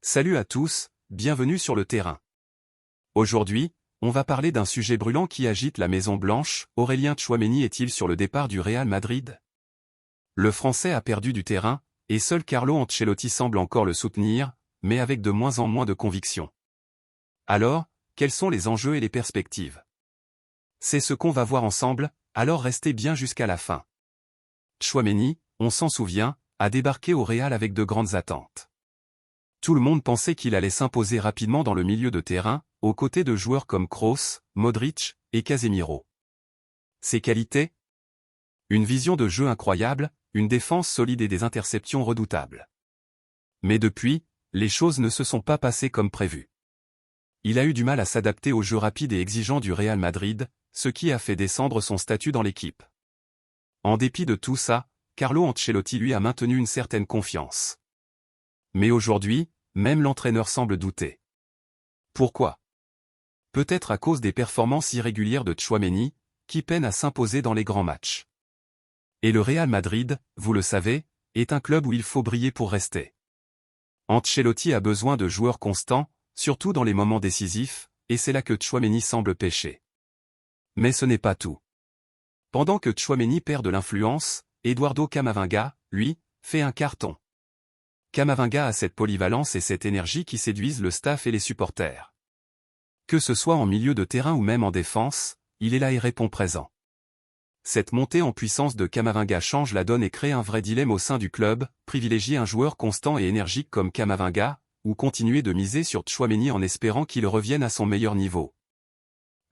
Salut à tous, bienvenue sur le terrain. Aujourd'hui, on va parler d'un sujet brûlant qui agite la Maison-Blanche. Aurélien Tchouaméni est-il sur le départ du Real Madrid? Le Français a perdu du terrain, et seul Carlo Ancelotti semble encore le soutenir, mais avec de moins en moins de conviction. Alors, quels sont les enjeux et les perspectives? C'est ce qu'on va voir ensemble, alors restez bien jusqu'à la fin. Tchouaméni, on s'en souvient, a débarqué au Real avec de grandes attentes. Tout le monde pensait qu'il allait s'imposer rapidement dans le milieu de terrain, aux côtés de joueurs comme Kroos, Modric et Casemiro. Ses qualités? Une vision de jeu incroyable, une défense solide et des interceptions redoutables. Mais depuis, les choses ne se sont pas passées comme prévu. Il a eu du mal à s'adapter au jeu rapide et exigeant du Real Madrid, ce qui a fait descendre son statut dans l'équipe. En dépit de tout ça, Carlo Ancelotti lui a maintenu une certaine confiance. Mais aujourd'hui, même l'entraîneur semble douter. Pourquoi? Peut-être à cause des performances irrégulières de Tchouaméni, qui peine à s'imposer dans les grands matchs. Et le Real Madrid, vous le savez, est un club où il faut briller pour rester. Ancelotti a besoin de joueurs constants, surtout dans les moments décisifs, et c'est là que Tchouaméni semble pêcher. Mais ce n'est pas tout. Pendant que Tchouaméni perd de l'influence, Eduardo Camavinga, lui, fait un carton. Camavinga a cette polyvalence et cette énergie qui séduisent le staff et les supporters. Que ce soit en milieu de terrain ou même en défense, il est là et répond présent. Cette montée en puissance de Camavinga change la donne et crée un vrai dilemme au sein du club, privilégier un joueur constant et énergique comme Camavinga, ou continuer de miser sur Tchouaméni en espérant qu'il revienne à son meilleur niveau.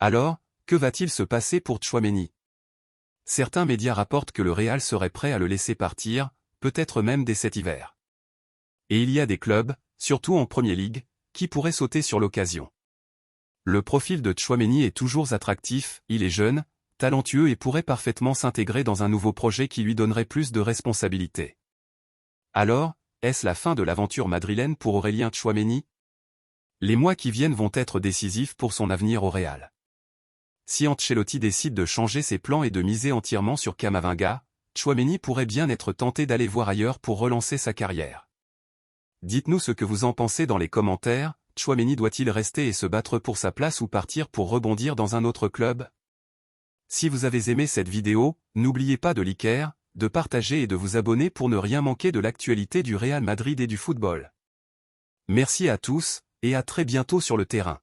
Alors, que va-t-il se passer pour Tchouaméni? Certains médias rapportent que le Real serait prêt à le laisser partir, peut-être même dès cet hiver. Et il y a des clubs, surtout en Premier League, qui pourraient sauter sur l'occasion. Le profil de Tchouaméni est toujours attractif, il est jeune, talentueux et pourrait parfaitement s'intégrer dans un nouveau projet qui lui donnerait plus de responsabilités. Alors, est-ce la fin de l'aventure madrilène pour Aurélien Tchouaméni? Les mois qui viennent vont être décisifs pour son avenir au Real. Si Ancelotti décide de changer ses plans et de miser entièrement sur Camavinga, Tchouaméni pourrait bien être tenté d'aller voir ailleurs pour relancer sa carrière. Dites-nous ce que vous en pensez dans les commentaires. Tchouaméni doit-il rester et se battre pour sa place ou partir pour rebondir dans un autre club? Si vous avez aimé cette vidéo, n'oubliez pas de liker, de partager et de vous abonner pour ne rien manquer de l'actualité du Real Madrid et du football. Merci à tous, et à très bientôt sur le terrain.